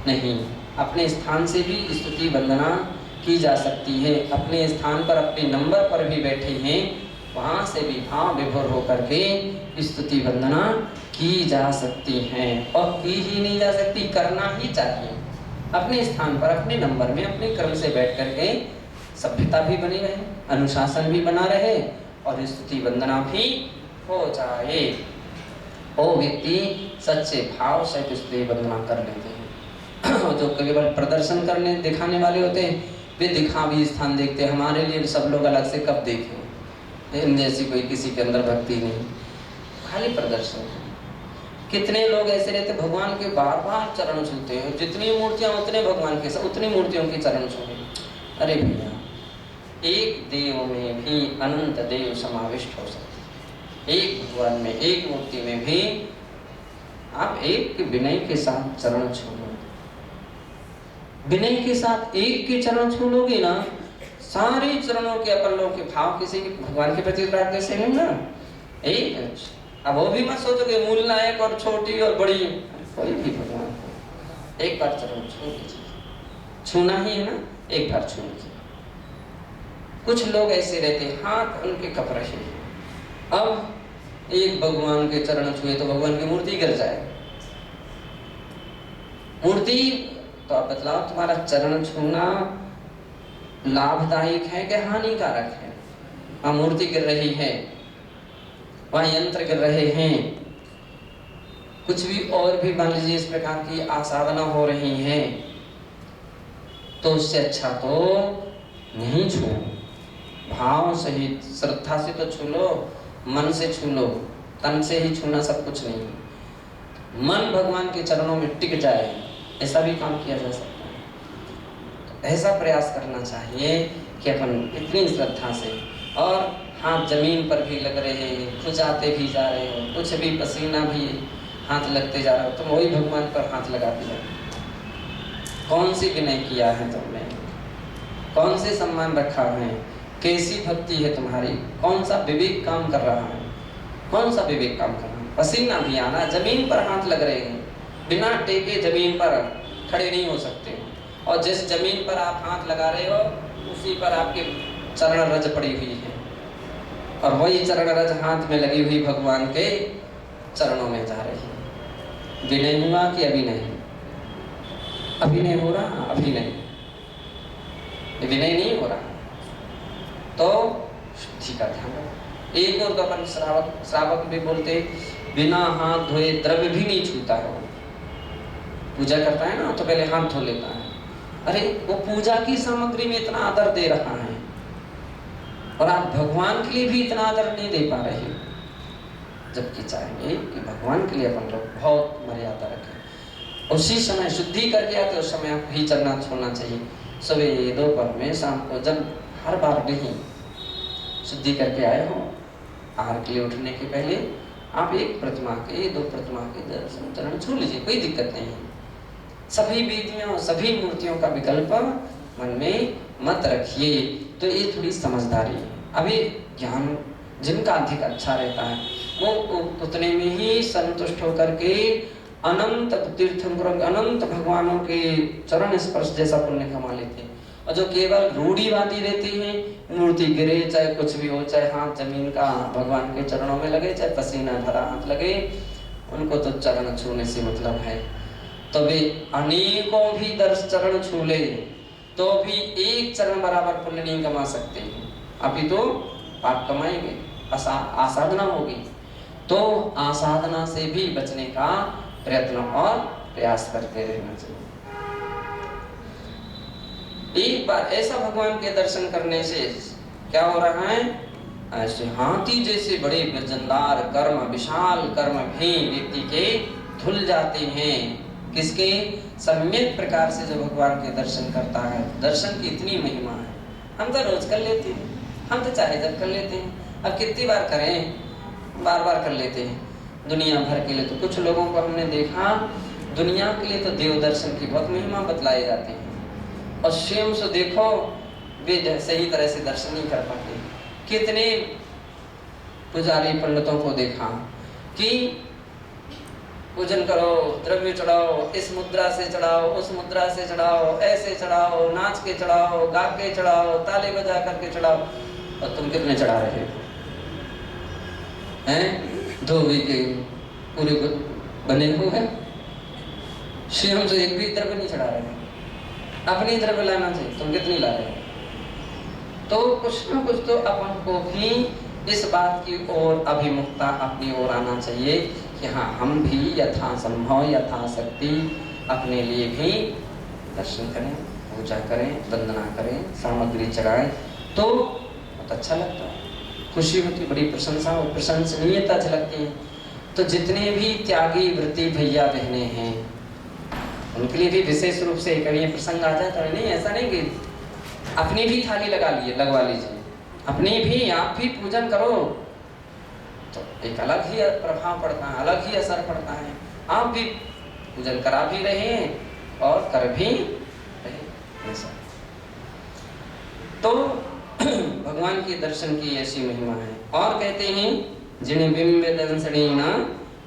नहीं, अपने स्थान से भी स्तुति वंदना की जा सकती है। अपने स्थान पर अपने नंबर पर भी बैठे हैं, वहाँ से भी भाव विभोर होकर के स्तुति वंदना की जा सकती है। और की ही नहीं जा सकती, करना ही चाहिए। अपने स्थान पर अपने नंबर में अपने क्रम से बैठ करके सभ्यता भी बनी रहे, अनुशासन भी बना रहे और स्तुति वंदना भी हो जाए। वो व्यक्ति सच्चे भाव से स्तुति वंदना कर लेते हैं। जो केवल प्रदर्शन करने दिखाने वाले होते हैं, वे दिखावी स्थान देखते हैं। हमारे लिए सब लोग अलग से कब देखें, इन जैसी कोई किसी के अंदर भक्ति नहीं, खाली प्रदर्शन। कितने लोग ऐसे रहते, भगवान के बार बार चरण छूते हैं, जितनी मूर्तियां उतने भगवान के, उतनी मूर्तियों के चरण छूते। अरे भैया, एक देव में भी अनंत देव समाविष्ट हो सकते। एक भगवान में, एक मूर्ति में भी आप एक विनय के साथ चरण छू लो, विनय के साथ एक के चरण छू लोगे ना, सारे चरणों के अपन लोग के भाव किसी के भगवान के प्रति राग कैसे नहीं ना एक। अब वो भी मत सोचोगे मूल नायक और छोटी और बड़ी, कोई भी भगवान को एक बार चरण छू लीजिए, छूना ही है ना, एक बार छू लीजिए। कुछ लोग ऐसे रहते, हाथ उनके कप रहे, अब एक भगवान के चरण छुए तो भगवान की मूर्ति गिर जाए। मूर्ति तो आप बतलाओ, तुम्हारा चरण छूना लाभदायक है कि हानिकारक है? वहां मूर्ति गिर रही है, वहां यंत्र गिर रहे हैं, कुछ भी और भी मान लीजिए इस प्रकार की आसाधना हो रही है, तो उससे अच्छा तो नहीं छू। भाव सहित श्रद्धा से तो छू लो, मन से छू लो, तन से ही छूना सब कुछ नहीं। मन भगवान के चरणों में टिक जाए, ऐसा भी काम किया जा सकता है। तो ऐसा प्रयास करना चाहिए कि अपन इतनी श्रद्धा से, और हाथ जमीन पर भी लग रहे हैं, खुजाते भी जा रहे हो, कुछ भी पसीना भी हाथ लगते जा रहा हो, तुम वही भगवान पर हाथ लगाते जाओ। कौन सी विनय किया है तुमने, कौन से सम्मान रखा है, कैसी भक्ति है तुम्हारी, कौन सा विवेक काम कर रहा है, कौन सा विवेक काम कर रहा है? पसीना भी आना, जमीन पर हाथ लग रहे हैं, बिना टेके जमीन पर खड़े नहीं हो सकते, और जिस जमीन पर आप हाथ लगा रहे हो उसी पर आपके चरण रज पड़ी हुई है, और वही चरण रज हाथ में लगी हुई भगवान के चरणों में जा रही है। विनय हुआ कि अभिनय? अभिनय हो रहा, अभिनय, विनय नहीं हो रहा। तो शुद्धि का ध्यान रखो। एक और तो अपन श्रावक भी बोलते, बिना हाथ धोए द्रव्य भी नहीं छूता है। वो पूजा करता है ना तो पहले हाथ धो लेता है। अरे वो पूजा की सामग्री में इतना आदर दे रहा है, और आप भगवान के लिए भी इतना आदर नहीं दे पा रहे, जबकि चाहिए कि भगवान के लिए अपन लोग बहुत मर्यादा रखें। उसी समय शुद्धि करके आते उस समय आप ही चलना छोड़ना चाहिए, सवेरे दोपहर में शाम को, जब हर बार नहीं शुद्धि करके आए हो, आहार के लिए उठने के पहले आप एक प्रतिमा के, दो प्रतिमा के दर्शन चरण छू लीजिए, कोई दिक्कत नहीं है। सभी विधियों, सभी मूर्तियों का विकल्प मन में मत रखिए। तो ये थोड़ी समझदारी है। अभी ज्ञान जिनका अधिक अच्छा रहता है वो उतने में ही संतुष्ट होकर के अनंत तीर्थंकरों, अनंत भगवानों के चरण स्पर्श जैसा पुण्य कमा लेते हैं। और जो केवल रूढ़िवादी रहती हैं, मूर्ति गिरे चाहे कुछ भी हो, चाहे हाथ जमीन का भगवान के चरणों में लगे, चाहे पसीना भरा हाथ लगे, उनको तो चरण छूने से मतलब है। तो वे अनेकों भी दर्श चरण छू ले तो भी एक चरण बराबर पुण्य नहीं कमा सकते, अभी तो पाप कमाएंगे, आसाधना होगी। तो आसाधना से भी बचने का प्रयत्न और प्रयास करते रहना चाहिए। एक बार ऐसा भगवान के दर्शन करने से क्या हो रहा है, ऐसे हाथी जैसे बड़े वजनदार कर्म, विशाल कर्म भी व्यक्ति के धुल जाते हैं। किसके? सम्यक प्रकार से जो भगवान के दर्शन करता है। दर्शन की इतनी महिमा है, हम तो रोज कर लेते हैं, हम तो चाहे जब कर लेते हैं, अब कितनी बार करें, बार बार कर लेते हैं। दुनिया भर के लिए तो कुछ लोगों को हमने देखा, दुनिया के लिए तो देव दर्शन की बहुत महिमा बतलाई जाती है, और स्वयं से देखो वे सही तरह से दर्शन नहीं कर पाते। कितने पुजारी पंडितों को देखा कि पूजन करो, द्रव्य चढ़ाओ, इस मुद्रा से चढ़ाओ, उस मुद्रा से चढ़ाओ, ऐसे चढ़ाओ, नाच के चढ़ाओ, गा के चढ़ाओ, ताली बजा करके चढ़ाओ, और तुम कितने चढ़ा रहे हो? हैं? धोबी के पूरे बने हुए हैं, शिवम से एक भी द्रव्य नहीं चढ़ा रहे, अपनी द्रव्य लाना चाहिए, तुम कितनी ला रहे हो? तो कुछ ना कुछ तो अपन को भी इस बात की ओर अभिमुखता अपनी ओर आना चाहिए कि हाँ, हम भी यथासंभव यथाशक्ति अपने लिए भी दर्शन करें, पूजा करें, वंदना करें, सामग्री चढ़ाएं, तो बहुत अच्छा लगता है, खुशी होती, बड़ी प्रशंसा और प्रशंसनीयता झलकती है। तो जितने भी त्यागी व्रती भैया बहने हैं, उनके लिए भी विशेष रूप से कभी प्रसंग आ जाए तो नहीं, ऐसा नहीं कि अपनी भी थाली लगवा लीजिए, अपनी भी आप भी पूजन करो, तो एक अलग ही प्रभाव पड़ता है, अलग ही असर पड़ता है। आप भी पूजन करा भी रहे और कर भी रहे, ऐसा। तो भगवान के दर्शन की ऐसी महिमा है। और कहते हैं जिन बिंब दंसणीना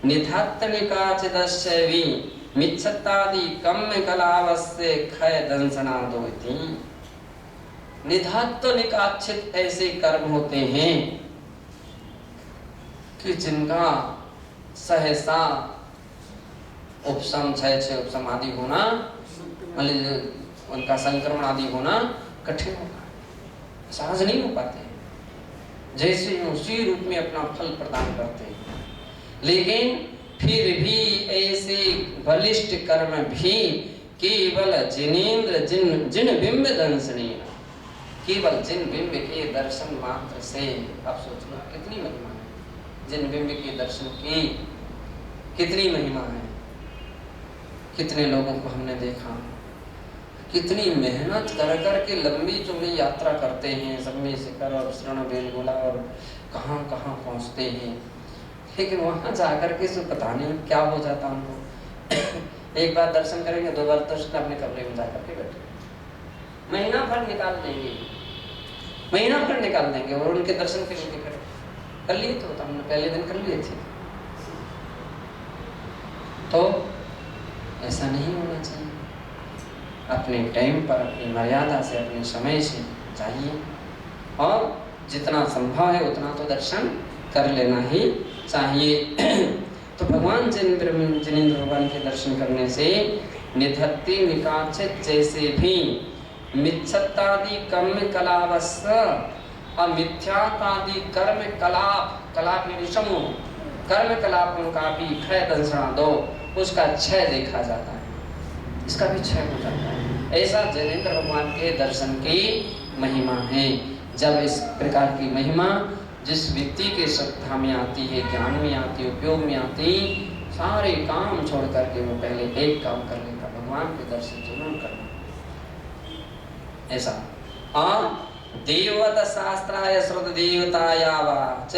निधात्त निकाचिदश्चैवी मिच्छत्तादि कम्म कलावस्य खय दंसना दोति। निधात्त निकाचित ऐसे कर्म होते हैं कि जिनका सहसा उपशम क्षय उपशम आदि होना, मतलब उनका संक्रमण आदि होना कठिन होता है, सहज नहीं हो पाते, जैसे उसी रूप में अपना फल प्रदान करते हैं। लेकिन फिर भी ऐसे बलिष्ठ कर्म भी केवल जिनेन्द्र जिन बिंब दंसनीय, केवल जिन बिंब के दर्शन मात्र से, अब सोच लो कितनी महिमा है, जिन बिंब के दर्शन की कितनी महिमा है। कितने लोगों को हमने देखा, कितनी मेहनत कर कर के लंबी चौड़ी यात्रा करते हैं, सब में शिखर और शरण बेलगोला और कहाँ कहाँ पहुँचते हैं, लेकिन वहाँ जाकर के सो पता नहीं क्या हो जाता उनको। एक बार दर्शन करेंगे, दो बार दर्शन अपने कमरे में जाकर के बैठे, महीना भर निकाल देंगे, महीना भर निकाल देंगे और उनके दर्शन के लिए फिर कर लिए तो हमने पहले दिन कर लिए थे। तो ऐसा नहीं होना चाहिए, अपने टाइम पर, अपनी मर्यादा से, अपने समय से चाहिए, और जितना संभव है उतना तो दर्शन कर लेना ही चाहिए। तो भगवान जिनेंद्र भगवान के दर्शन करने से निधत्ति निकाचित जैसे भी मिच्छत्तादि कर्म कलावस्य और मिथ्यात्वादि कर्म कलाप समूह कर्म कलापों का भी क्षय दंसना दो, उसका क्षय देखा जाता है, इसका भी क्षय हो जाता है। ऐसा जिनेंद्र भगवान के दर्शन की महिमा है। जब इस प्रकार की महिमा जिस व्यक्ति के श्रद्धा में आती है, ज्ञान में आती, उपयोग में आती, सारे काम छोड़ करके वो पहले एक काम कर लेता, भगवान के दर्शन जरूर करना, ऐसा। और देवत शास्त्राय श्रुत देवताया वा च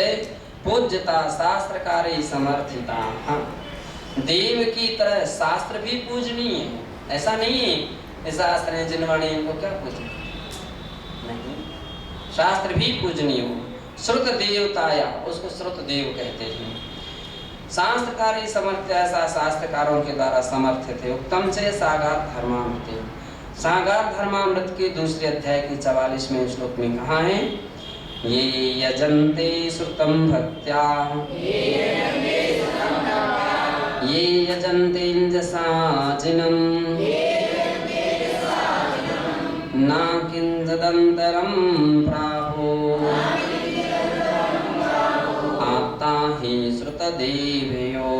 पूज्यता शास्त्रकारी समर्थिता। हाँ, देव की तरह शास्त्र भी पूजनीय है, ऐसा नहीं है शास्त्र है जिनवाणी इनको क्या पूजनीय नहीं, शास्त्र भी पूजनीय हो। श्रुत देवताया, उसको श्रुत देव कहते हैं। शास्त्रकारी समर्थ, ऐसा शास्त्रकारों के द्वारा समर्थित है। उत्तम से सागार धर्मामृत, सागार धर्मामृत के दूसरे अध्याय की 44वें श्लोक में कहा है, ये यजन्ते श्रुतं भक्त्या ये यजन्ते इंजसाजिनं न किंचिदन्तरं प्राहो आप्ता हि श्रुतदेवयो।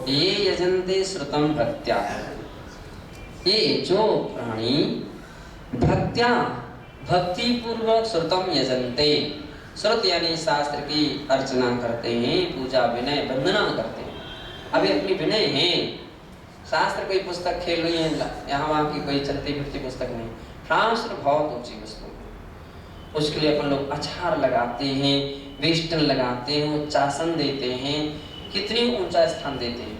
ये यजन्ते श्रुतं भक्त्या, ये जो प्राणी भक्त्या भक्ति पूर्वक श्रुतम यजन्ते, श्रुत यानी शास्त्र की अर्चना करते हैं, पूजा विनय वंदना करते हैं। अभी अपनी विनय है, शास्त्र कोई पुस्तक खेल रही है, यहाँ वहाँ की कोई चलती फिरती पुस्तक नहीं, शास्त्र बहुत ऊंची वस्तु है। उसके लिए अपन लोग अचार लगाते हैं, वेष्टन लगाते हैं, उच्चासन देते हैं, कितनी ऊंचा स्थान देते हैं।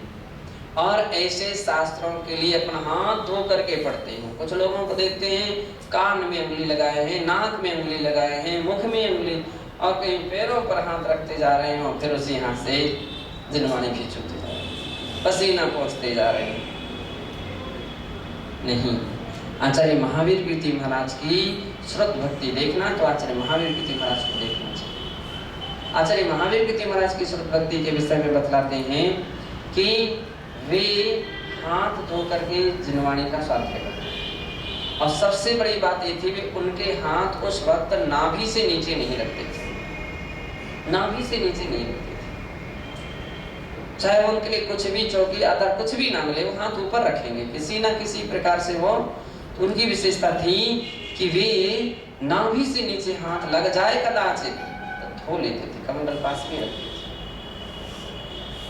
और ऐसे शास्त्रों के लिए अपना हाथ धो करके पढ़ते हैं। कुछ लोगों को देखते हैं कान में उंगली लगाए हैं, नाक में उंगली लगाए हैं, मुख में उंगली, और कहीं पैरों पर हाथ रखते जा रहे हैं और फिर उसी हाथ से जिनवाणी भी छूते जा रहे हैं, पसीना पोंछते जा रहे हैं। नहीं, आचार्य महावीर कीर्ति महाराज की श्रुत भक्ति देखना तो आचार्य महावीर कीर्ति महाराज को देखना चाहिए। आचार्य महावीर कीर्ति महाराज की श्रुत भक्ति के विषय में बतलाते हैं कि वे हाथ धो करके जिनवाणी का स्वाध्याय करते हैं। और सबसे बड़ी बात ये थी, वे उनके हाथ उस वक्त नाभि से नीचे नहीं रखते थे, नाभि से नीचे नहीं रखते थे। चाहे वो उनके लिए कुछ भी चौकी आदर कुछ भी ना मिले, वो हाथ ऊपर रखेंगे किसी ना किसी प्रकार से। वो उनकी विशेषता थी कि वे नाभि से नीचे हाथ लग जाए कदाचित तो धो लेते थे, कमंडल पास में रखते थे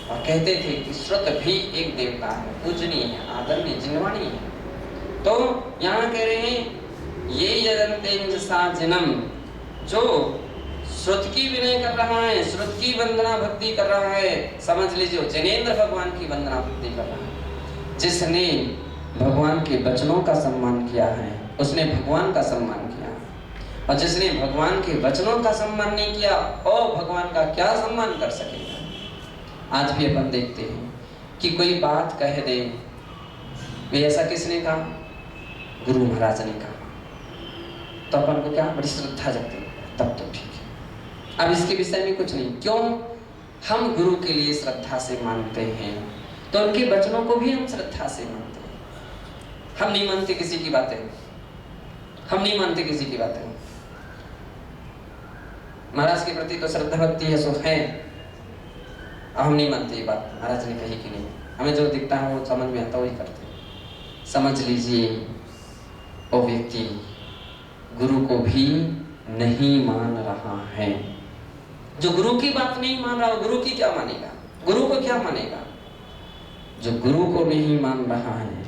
और कहते थे कि श्रुत भी एक देवता है, पूजनीय है, आदरणीय, जिनवाणी है। तो यहाँ कह रहे हैं ये यजन्ते सा जिनम, जो श्रुत की विनय कर रहा है, श्रुत की वंदना भक्ति कर रहा है, समझ लीजिए जिनेंद्र भगवान की वंदना भक्ति कर रहा है। जिसने भगवान के वचनों का सम्मान किया है उसने भगवान का सम्मान किया, और जिसने भगवान के वचनों का सम्मान नहीं किया और भगवान का क्या सम्मान कर सकेगा। आज भी अपन देखते हैं कि कोई बात कह दे, वे ऐसा किसने कहा, गुरु महाराज ने कहा, तो अपन को क्या बड़ी श्रद्धा जगती है, तब तो ठीक है। अब इसके विषय में कुछ नहीं, क्यों हम गुरु के लिए श्रद्धा से मानते हैं तो उनके वचनों को भी हम श्रद्धा से मानते हैं। हम नहीं मानते किसी की बातें, हम नहीं मानते किसी की बातें। महाराज के प्रति तो श्रद्धा भक्ति है, सो है, हम नहीं मानते ये बात महाराज ने कही कि नहीं, हमें जो दिखता है वो समझ में आता वही करते। समझ लीजिए वो व्यक्ति गुरु को भी नहीं मान रहा है। जो गुरु की बात नहीं मान रहा, गुरु की क्या मानेगा, गुरु को क्या मानेगा। जो गुरु को नहीं मान रहा है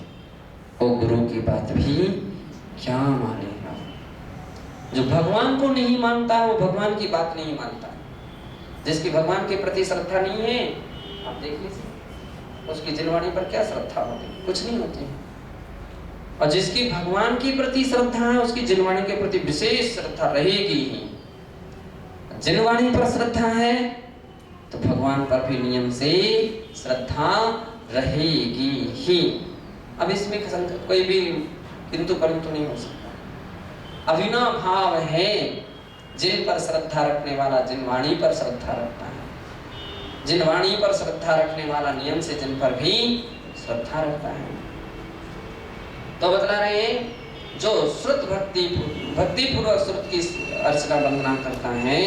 वो गुरु की बात भी क्या मानेगा। जो भगवान को नहीं मानता वो भगवान की बात नहीं मानता। जिसकी भगवान के प्रति श्रद्धा नहीं है, आप देख लीजिए उसकी जिनवाणी पर क्या श्रद्धा होती, कुछ नहीं होती। और जिसकी भगवान के प्रति श्रद्धा है उसकी जिनवाणी के प्रति विशेष श्रद्धा रहेगी ही। जिनवाणी पर श्रद्धा है तो भगवान पर भी नियम से श्रद्धा रहेगी ही। अब इसमें कोई भी किंतु परंतु नहीं हो सकता। अभिनव भाव है, जिन पर श्रद्धा रखने वाला जिनवाणी पर श्रद्धा रखता है, जिनवाणी पर श्रद्धा रखने वाला नियम से जिन पर भी श्रद्धा रखता है। तो बतला रहे हैं जो श्रुत भक्ति पूर्वक श्रुत की अर्चना वंदना करता है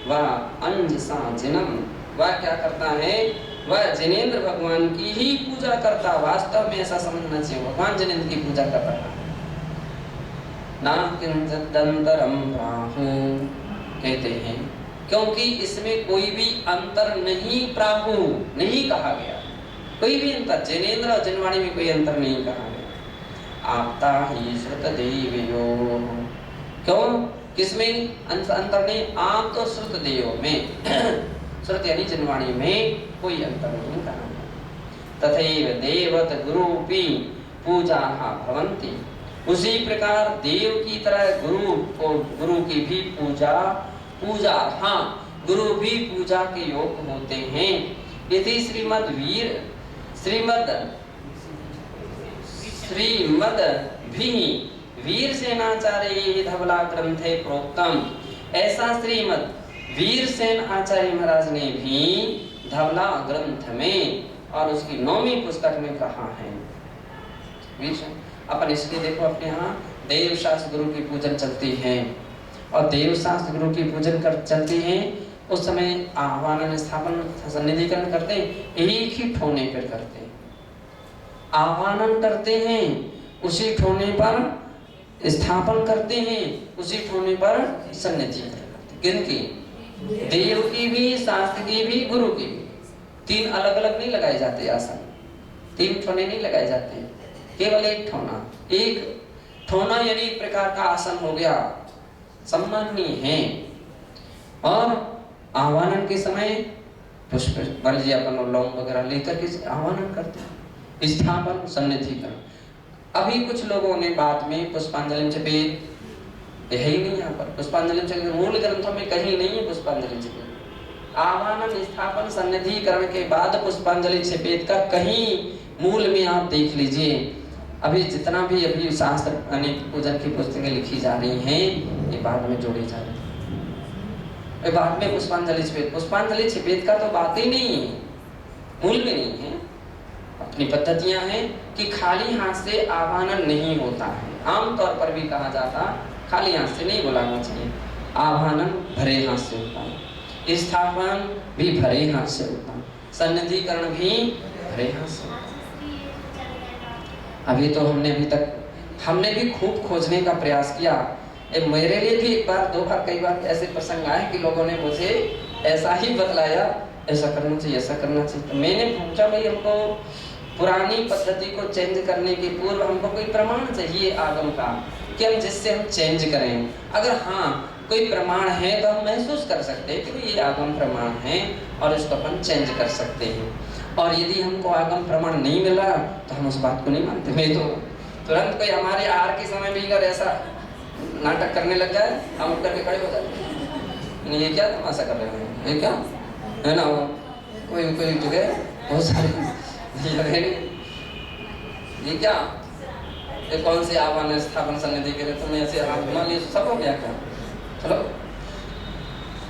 वह अंजसा जिनम, वह क्या करता है, वह जिनेंद्र भगवान की ही पूजा करता। वास्तव में ऐसा समझना चाहिए, भगवान जिनेंद्र की पूजा कर रहा है। नाकिंचदंतरम प्राहु कहते हैं क्योंकि इसमें कोई भी अंतर नहीं, प्राहु नहीं कहा गया, कोई भी अंतर जिनेंद्र और जिनवाणी में कोई अंतर नहीं कहा गया। आपता ही श्रुत देवयो, क्यों किसमें अंतर नहीं, आप तो श्रुत देव में श्रुत यानी जिनवाणी में कोई अंतर नहीं कहा गया। तथैव देवत गुरुपि पूजा भवन्ति, उसी प्रकार देव की तरह गुरु की भी पूजा हाँ गुरु भी पूजा के योग्य होते हैं। यदि श्रीमद भी वीर सेनाचार्य धवला ग्रंथे प्रोक्तम, ऐसा श्रीमद वीर सेन आचार्य महाराज ने भी धवला ग्रंथ में और उसकी 9वीं पुस्तक में कहा है। अपन इसलिए देखो अपने यहाँ देव शास्त्र गुरु की पूजन चलती है और देव शास्त्र गुरु की पूजन कर चलती है। उस समय आह्वान स्थापन सन्निधिकरण करते हैं, एक ही ठोने पर करते हैं, आह्वान करते हैं, उसी ठोने पर स्थापन करते हैं, उसी ठोने पर सन्निधिकरण करते हैं। किनकी? देव की भी, शास्त्र की भी, गुरु की भी। 3 अलग अलग नहीं लगाए जाते आसन, 3 ठोने नहीं लगाए जाते, केवल एक ठोना। एक ठोना यानी एक प्रकार का आसन हो गया, सम्माननीय है। और आह्वान के समय पुष्प बल्जियापन और लौंग वगैरह लेकर के आह्वान करते हैं। स्थापन सन्निधिकरण। अभी कुछ लोगों ने बाद में पुष्पांजलि चपेत, है ही नहीं यहाँ पर पुष्पांजलि चपेत, मूल ग्रंथों में कहीं नहीं है पुष्पांजलि चपेत। आवाहन स्थापन सन्निधिकरण के बाद पुष्पांजलि चपेत का कहीं मूल में आप देख लीजिए। अभी जितना भी अभी शास्त्र अनेक पूजन की पुस्तकें लिखी जा रही हैं, ये बाद में जोड़ी जा रही है, बाद में पुष्पांजलि चपेत। पुष्पांजलि चपेत का तो बात ही नहीं है, मूल में नहीं है। अपनी पद्धतियां हैं कि खाली हाथ से आवाहन नहीं होता है। आमतौर पर भी कहा जाता खाली हाथ से नहीं बुलाना चाहिए, आवाहन भरे हाथ से होता है, स्थापन भी भरे हाथ से होता है, सन्निधिकरण भी भरे हाथ से। अभी तो हमने भी खूब खोजने का प्रयास किया। मेरे लिए भी एक बार दो बार कई बार ऐसे प्रसंग आए कि लोगों ने मुझे ऐसा ही बतलाया, ऐसा करना चाहिए, ऐसा करना चाहिए। तो मैंने पूछा भाई हमको पुरानी पद्धति को चेंज करने के पूर्व हमको कोई प्रमाण चाहिए आगम का कि हम जिससे हम चेंज करें। अगर हाँ कोई प्रमाण है तो हम महसूस कर सकते हैं कि ये आगम प्रमाण है और इसको अपन चेंज कर सकते हैं। और यदि हमको आगम प्रमाण नहीं मिला तो हम उस बात को नहीं मानते। मैं तो तुरंत कोई हमारे आहार के समय भी अगर ऐसा नाटक करने लग जाए हम उठ करके खड़े हो जाते हैं, ये क्या तमाशा कर रहे हैं, ये क्या है ना। कोई जगह बहुत सारे ये क्या, ये कौन सी आह्वान स्थापन सन्निधि के लिए तुम्हें ऐसे हाथ घुमा लिए, सब हो गया क्या? चलो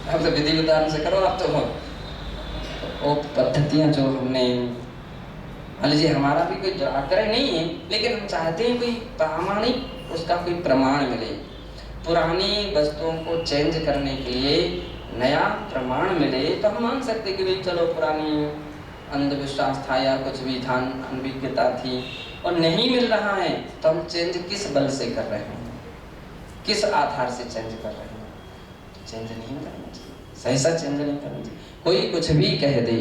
अब तो विधि विधान से करो। आप तो वो पद्धतियां जो हमने, मान लीजिए हमारा भी कोई आग्रह नहीं है, लेकिन हम चाहते हैं कोई प्रामाणिक उसका कोई प्रमाण मिले। पुरानी वस्तुओं को चेंज करने के लिए नया प्रमाण मिले तो हम मान सकते कि भाई चलो पुरानी अंधविश्वास था या कुछ भी था, अनभिज्ञता थी और नहीं मिल रहा है तो हम चेंज किस बल से कर रहे हैं, किस आधार से चेंज कर रहे हैं। तो चेंज नहीं करना चाहिए, सही सा चेंज नहीं करना चाहिए। कोई कुछ भी कह दे,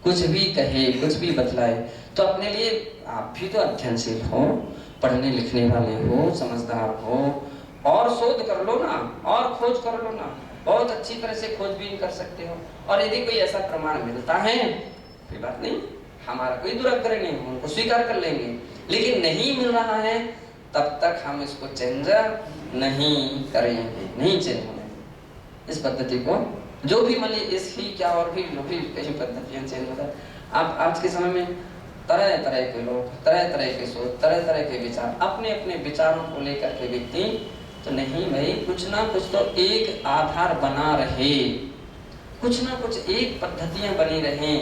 कुछ भी कहे, कुछ भी बतलाए तो अपने लिए आप भी तो अध्ययनशील हो, पढ़ने लिखने वाले हो, समझदार हो और शोध कर लो ना, और खोज कर लो ना, बहुत अच्छी तरह से खोजबीन कर सकते हो। और यदि कोई ऐसा प्रमाण मिलता है कोई बात नहीं, हमारा कोई दुराग्रह नहीं, हम उनको स्वीकार कर लेंगे। लेकिन नहीं मिल रहा है तब तक हम इसको चेंज नहीं करेंगे, नहीं चेंज होने इस पद्धति को। जो भी मान लीजिए इसकी क्या और भी जो भी कई पद्धतियां चेंज होता है। आप आज के समय में तरह तरह के लोग, तरह तरह के सोच, तरह तरह के विचार, अपने अपने विचारों को लेकर के व्यक्ति तो नहीं भाई कुछ ना कुछ तो एक आधार बना रहे, कुछ ना कुछ एक पद्धतियां बनी रहें।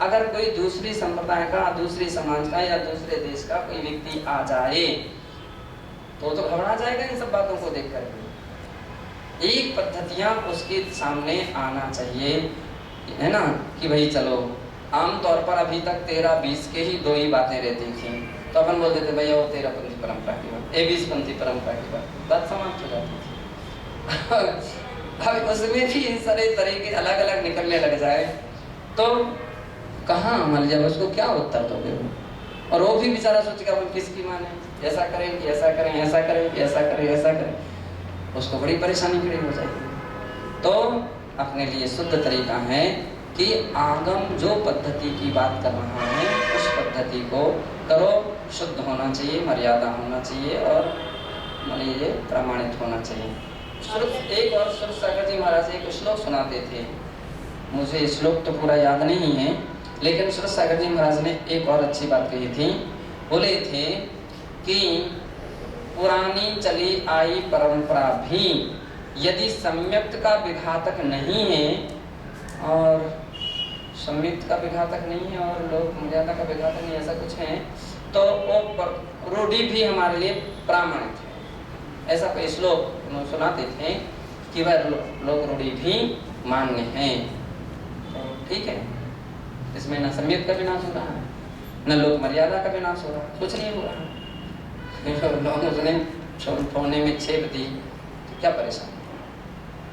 अगर कोई दूसरी संप्रदाय का, दूसरे समाज का या दूसरे देश का कोई व्यक्ति आ जाए तो घबरा जाएगा इन सब बातों को देख कर। एक पद्धतियां उसके सामने आना चाहिए, है ना, कि भाई चलो आमतौर पर अभी तक 13-20 के ही दो ही बातें रहती थी तो अपन बोल देते भैया वो 13पंथी परंपरा की बात, 20पंथी परंपरा की बात समाप्त हो जाती थी। अब उसमें भी इन सारे तरीके अलग अलग निकलने लग जाए तो कहाँ मान लीजिए उसको क्या उत्तर दोगे। और वो भी बेचारा सोचेगा हम किसकी माने, ऐसा करें कि ऐसा करें, ऐसा करें कि ऐसा करें, ऐसा करें, उसको बड़ी परेशानी खड़ी हो जाएगी। तो अपने लिए शुद्ध तरीका है कि आगम जो पद्धति की बात कर रहा है उस पद्धति को करो, शुद्ध होना चाहिए, मर्यादा होना चाहिए और मान लीजिए प्रमाणित होना चाहिए। एक और श्रुत सागर जी महाराज एक श्लोक सुनाते थे, मुझे श्लोक तो पूरा याद नहीं है, लेकिन श्रुत सागर जी महाराज ने एक और अच्छी बात कही थी। बोले थे कि पुरानी चली आई परंपरा भी यदि सम्यक्त का विघातक नहीं है और सम्यक्त का विघातक नहीं है और लोक मर्यादा का विघातक नहीं, ऐसा कुछ है तो वो रूढ़ी भी हमारे लिए प्रामाणिक है। ऐसा कोई श्लोक सुनाते थे कि वह लोक रूढ़ी भी मान्य है। तो ठीक है, इसमें न सम्यक का विनाश हो रहा है न लोक मर्यादा का विनाश हो रहा है, कुछ नहीं हो रहा है। लोग उसने फोने में छेप दी तो क्या परेशानी,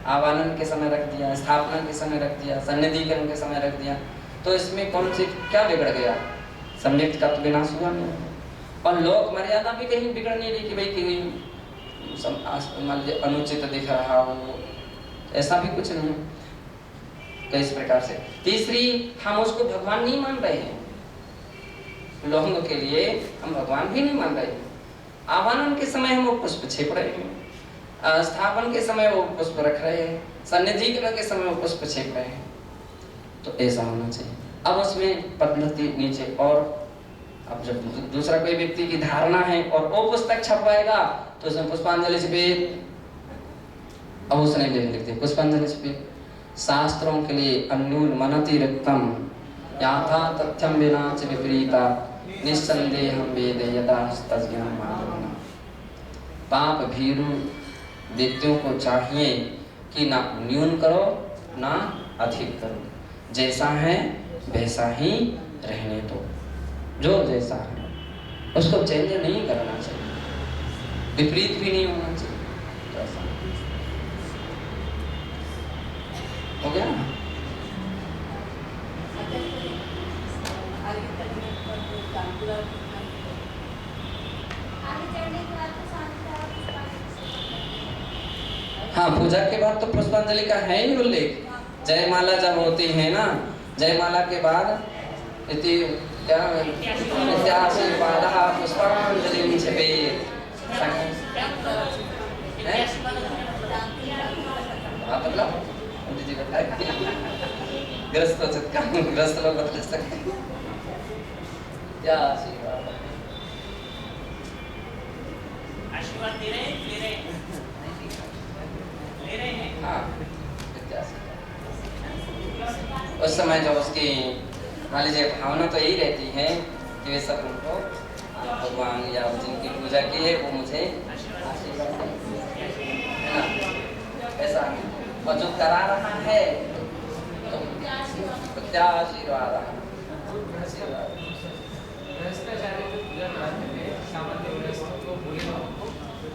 आवाहन के समय रख दिया, स्थापना के समय रख दिया, सन्निधिकरण के समय रख दिया, तो इसमें कौन सी क्या बिगड़ गया, सम्यक का तो विनाश हुआ नहीं। और लोक मर्यादा भी कहीं बिगड़ नहीं रही कि भाई कोई अनुचित दिख रहा हो, ऐसा भी कुछ नहीं। तो इस प्रकार से तीसरी, हम उसको भगवान नहीं मान रहे हैं, लोगों के लिए हम भगवान भी नहीं मान रहे हैं। आवाहन के समय हम वो पुष्प छेप रहे हैं, स्थापन के समय वो पुष्प रख रहे हैं, सन्निधिकरण के समय वो पुष्प छेप रहे हैं। तो ऐसा होना चाहिए। अब उसमें पद्धति नीचे, और अब जब दूसरा कोई व्यक्ति की धारणा है और वो पुस्तक छपवाएगा तो उसमें पुष्पांजलि छपे, अब उसने लिख दिया पुष्पांजलि छपे। शास्त्रों के लिए अन्यून मनति रिक्तम याथा तथ्यम विना च विपरीता निस्संदेहम वेद यदा तज्ज्ञान माधवना। पाप भीरु व्यक्तियों को चाहिए कि ना न्यून करो ना अधिक करो, जैसा है वैसा ही रहने दो। जो जैसा है उसको चेंज नहीं करना चाहिए, विपरीत भी नहीं होना चाहिए। तो ऐसा हो गया ना। हाँ, पूजा के बाद तो पुष्पांजलि का है ही उल्लेख। जयमाला जब होती है ना, जयमाला के बाद इति क्या इत्याशीर्वादः पुष्पांजलिं छपेत्। मतलब जी बताइए, ग्रस्त हो सकता है, ग्रस्त लोग बता सकते हैं क्या आशीर्वाद दे रहे हैं। हाँ, उस समय जो उसकी मान लीजिए भावना तो यही रहती है कि वे सब उनको भगवान या जिनकी पूजा की है वो मुझे आशीर्वाद दें, है ना, ऐसा। और जो करा रहा है तो क्या आशीर्वाद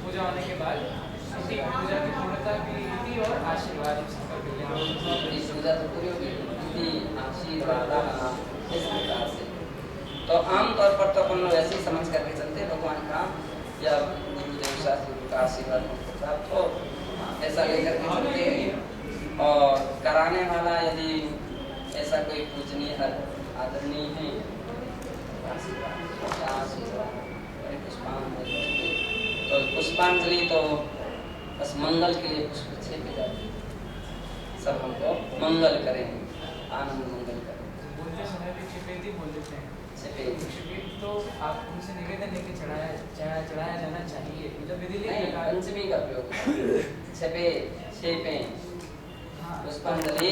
पूजा होने के बाद पूजा की पूर्णता की रीति और आशीर्वाद पूजा तो पूरी होगी, आशीर्वाद इस प्रकार से। तो आमतौर पर तो अपन लोग ऐसे ही समझ करके चलते भगवान का या गुरुदेव शास्त्री का आशीर्वाद प्राप्त हो, ऐसा लेकर के चलते हैं। और कराने वाला यदि ऐसा कोई पूजनीय आदरणीय है तो पुष्पांजलि तो बस मंगल के लिए पुष्प छेपे जाते हैं, सब हमको मंगल करें, आनंद मंगल करें। बोलते समय भी छेपेद ही बोल देते हैं। छेपेद तो आप उनसे निवेदन लेके चढ़ाया जाना चाहिए, मतलब विधि पंचमी का प्रयोग छेपे छेपे पुष्पांजलि